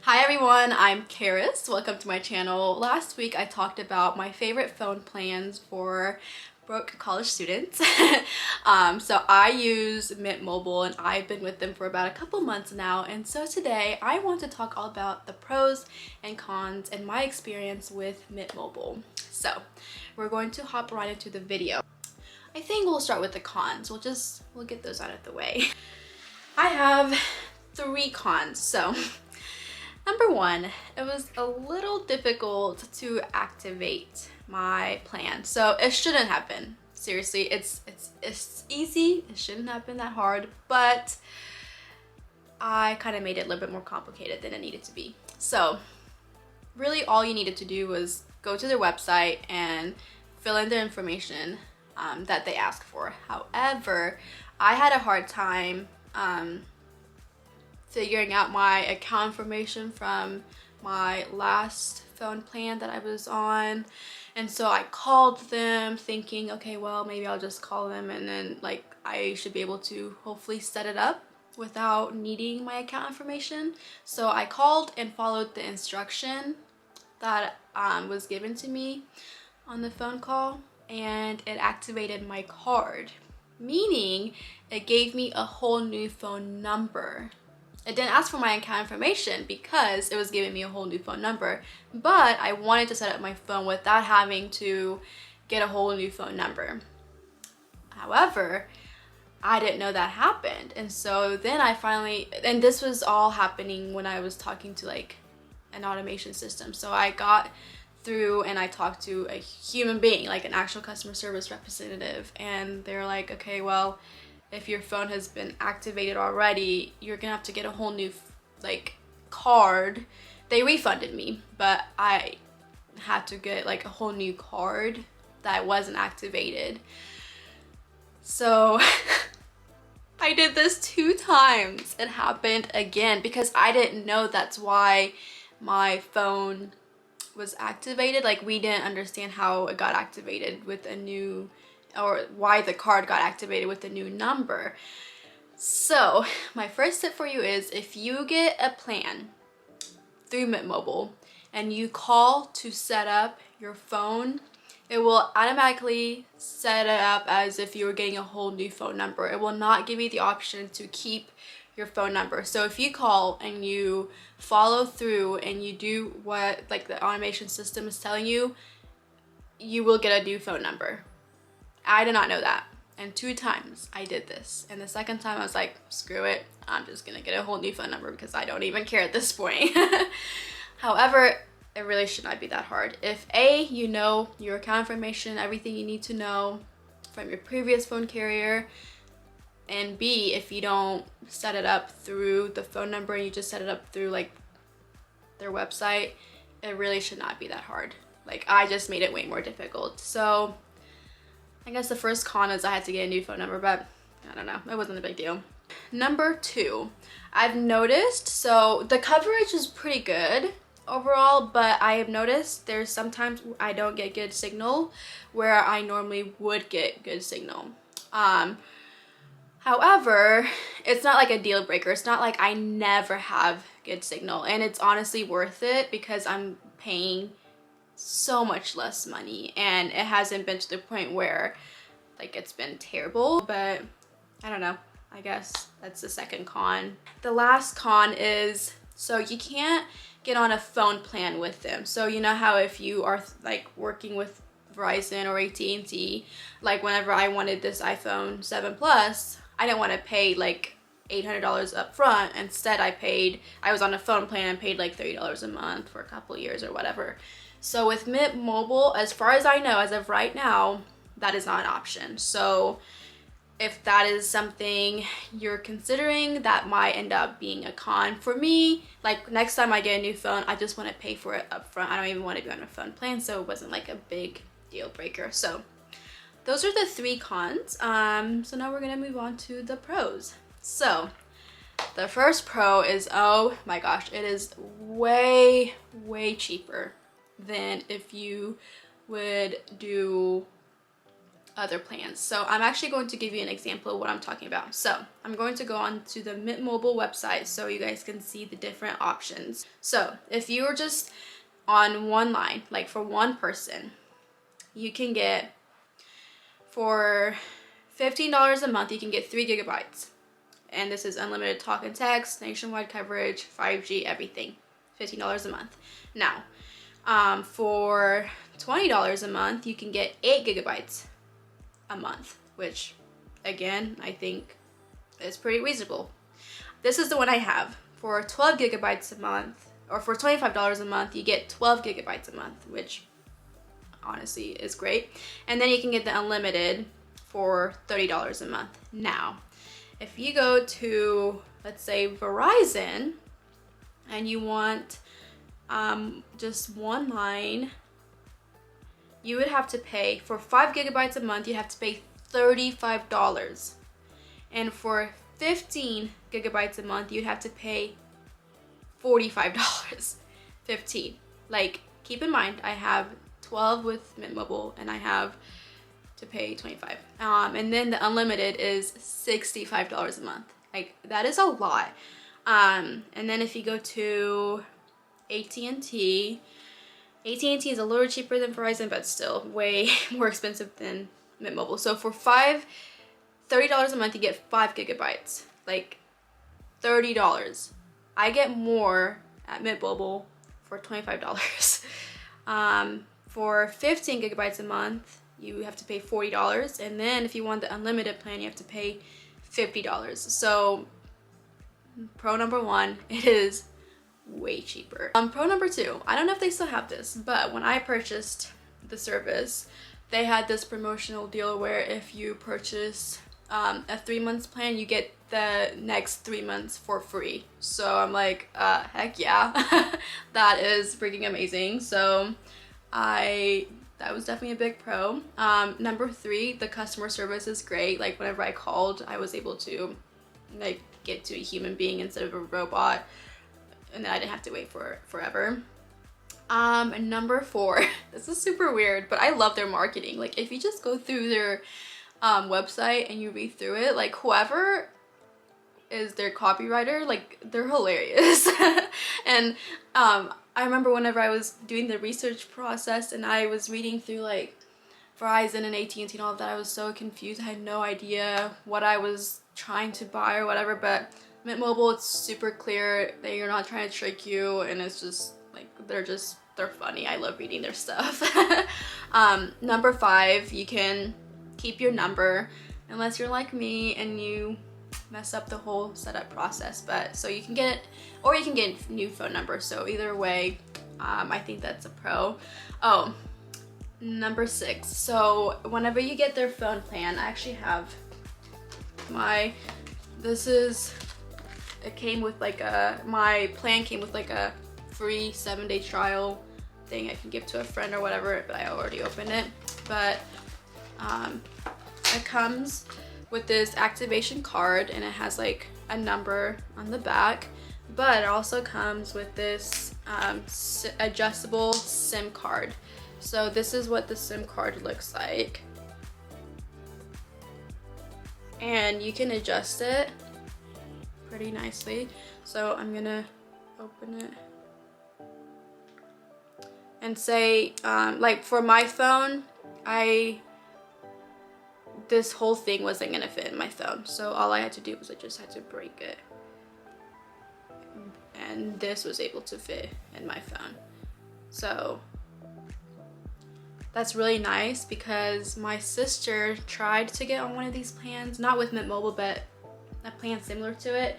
Hi everyone, I'm Karis. Welcome to my channel. Last week I talked about my favorite phone plans for broke college students. So I use Mint Mobile and I've been with them for about a couple months now. And so today I want to talk all about the pros and cons and my experience with Mint Mobile. So we're going to hop right into the video. I think we'll start with the cons. We'll get those out of the way. I have 3 cons. So number 1, it was a little difficult to activate my plan. So it shouldn't have been. Seriously, it's easy. It shouldn't have been that hard, but I kind of made it a little bit more complicated than it needed to be. So really all you needed to do was go to their website and fill in the information that they ask for. However, I had a hard time figuring out my account information from my last phone plan that I was on, and so I called them thinking, okay, well, maybe I'll just call them and then like I should be able to hopefully set it up without needing my account information. So I called and followed the instruction that was given to me on the phone call, and it activated my card, meaning it gave me a whole new phone number. It didn't ask for my account information because it was giving me a whole new phone number, but I wanted to set up my phone without having to get a whole new phone number. However, I didn't know that happened, and so then and this was all happening when I was talking to like an automation system. So I got through and I talked to a human being, like an actual customer service representative, and they're like, okay, well, if your phone has been activated already, you're gonna have to get a whole new like card. They refunded me, but I had to get like a whole new card that wasn't activated. So I did this 2 times. It happened again because I didn't know that's why my phone was activated. Like, we didn't understand how it got activated with a new, or why the card got activated with a new number. So my first tip for you is, if you get a plan through Mint Mobile and you call to set up your phone, it will automatically set it up as if you were getting a whole new phone number. It will not give you the option to keep your phone number. So if you call and you follow through and you do what like the automation system is telling you, you will get a new phone number. I did not know that, and 2 times I did this, and the second time I was like, screw it, I'm just gonna get a whole new phone number because I don't even care at this point. However, it really should not be that hard. If A, you know your account information, everything you need to know from your previous phone carrier, and B, if you don't set it up through the phone number and you just set it up through like their website, it really should not be that hard. Like, I just made it way more difficult. So I guess the first con is I had to get a new phone number, but I don't know, it wasn't a big deal. Number 2, I've noticed, so the coverage is pretty good overall, but I have noticed there's sometimes I don't get good signal where I normally would get good signal. However, it's not like a deal breaker. It's not like I never have good signal, and it's honestly worth it because I'm paying so much less money, and it hasn't been to the point where like it's been terrible. But I don't know, I guess that's the second con. The last con is, so you can't get on a phone plan with them. So you know how if you are like working with Verizon or AT&T, like whenever I wanted this iPhone 7 Plus, I didn't want to pay like $800 up front. Instead, I was on a phone plan and paid like $30 a month for a couple years or whatever. So with Mint Mobile, as far as I know, as of right now, that is not an option. So if that is something you're considering, that might end up being a con for me. Like, next time I get a new phone, I just want to pay for it up front. I don't even want to be on a phone plan, so it wasn't like a big deal breaker. So those are the 3 cons. So now we're gonna move on to the pros. So the first pro is, oh my gosh, it is way cheaper than if you would do other plans. So I'm actually going to give you an example of what I'm talking about. So I'm going to go on to the Mint Mobile website so you guys can see the different options. So if you're just on one line, like for one person, you can get, for $15 a month, you can get 3 gigabytes. And this is unlimited talk and text, nationwide coverage, 5G, everything. $15 a month. Now, for $20 a month, you can get 8 gigabytes a month, which again, I think is pretty reasonable. This is the one I have. For 12 gigabytes a month, or for $25 a month, you get 12 gigabytes a month, which honestly is great. And then you can get the unlimited for $30 a month. Now, if you go to, let's say, Verizon, and you want just one line, you would have to pay, for 5 gigabytes a month, you have to pay $35. And for 15 gigabytes a month, you'd have to pay $45. 15. Like, keep in mind, I have 12 with Mint Mobile, and I have to pay $25. And then the unlimited is $65 a month. Like, that is a lot. And then if you go to AT&T is a little cheaper than Verizon, but still way more expensive than Mint Mobile. So for $30 a month, you get 5 gigabytes. Like, $30. I get more at Mint Mobile for $25. For 15 gigabytes a month, you have to pay $40. And then if you want the unlimited plan, you have to pay $50. So pro number 1, it is way cheaper. Pro number 2, I don't know if they still have this, but when I purchased the service, they had this promotional deal where if you purchase a 3 months plan, you get the next 3 months for free. So I'm like, heck yeah. That is freaking amazing. So that was definitely a big pro. Number 3, the customer service is great. Like, whenever I called, I was able to like get to a human being instead of a robot, and then I didn't have to wait for forever. And number 4, this is super weird, but I love their marketing. Like, if you just go through their website and you read through it, like, whoever is their copywriter, like, they're hilarious. And I remember whenever I was doing the research process and I was reading through like Verizon and AT&T and all of that, I was so confused. I had no idea what I was trying to buy or whatever, but Mint Mobile, it's super clear that you're not trying to trick you, and it's just like, they're funny. I love reading their stuff. Number 5, you can keep your number unless you're like me and you mess up the whole setup process. But so you can get it, or you can get a new phone number. So either way, I think that's a pro. Oh, number 6. So whenever you get their phone plan, I actually have my, it came with like my plan came with like a free 7-day trial thing I can give to a friend or whatever, but I already opened it. But it comes with this activation card, and it has like a number on the back, but it also comes with this adjustable SIM card. So this is what the SIM card looks like, and you can adjust it pretty nicely. So I'm gonna open it and say, like, for my phone, this whole thing wasn't gonna fit in my phone, so all I had to do was I just had to break it, and this was able to fit in my phone. So that's really nice, because my sister tried to get on one of these plans, not with Mint Mobile, but a plan similar to it,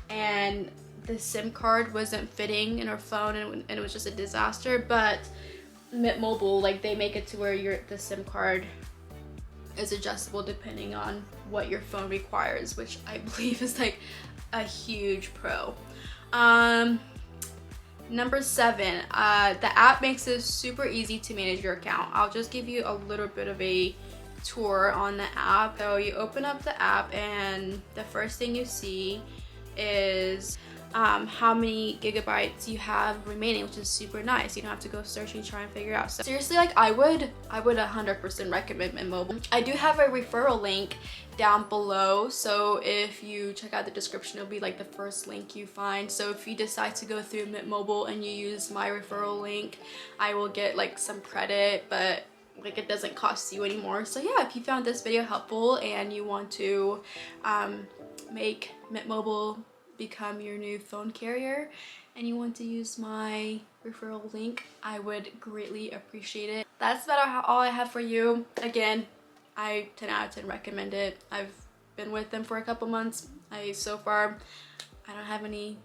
and the SIM card wasn't fitting in her phone, and it was just a disaster. But Mint Mobile, like, they make it to where the SIM card is adjustable depending on what your phone requires, which I believe is like a huge pro. Number 7, the app makes it super easy to manage your account. I'll just give you a little bit of a tour on the app. So you open up the app, and the first thing you see is how many gigabytes you have remaining, which is super nice. You don't have to go searching, try and figure it out. So seriously, like I would 100% recommend Mint Mobile. I do have a referral link down below, so if you check out the description, it'll be like the first link you find. So if you decide to go through Mint Mobile and you use my referral link, I will get like some credit, but like it doesn't cost you anymore. So yeah, if you found this video helpful and you want to make Mint Mobile become your new phone carrier and you want to use my referral link, I would greatly appreciate it. That's about all I have for you. Again, I 10 out of 10 recommend it. I've been with them for a couple months. So far I don't have any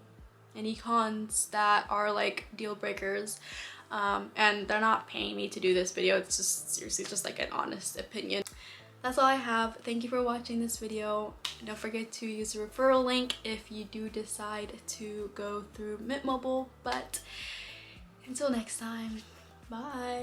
cons that are like deal breakers, and they're not paying me to do this video. It's just seriously just like an honest opinion. That's all I have. Thank you for watching this video. Don't forget to use the referral link if you do decide to go through Mint Mobile. But until next time, bye.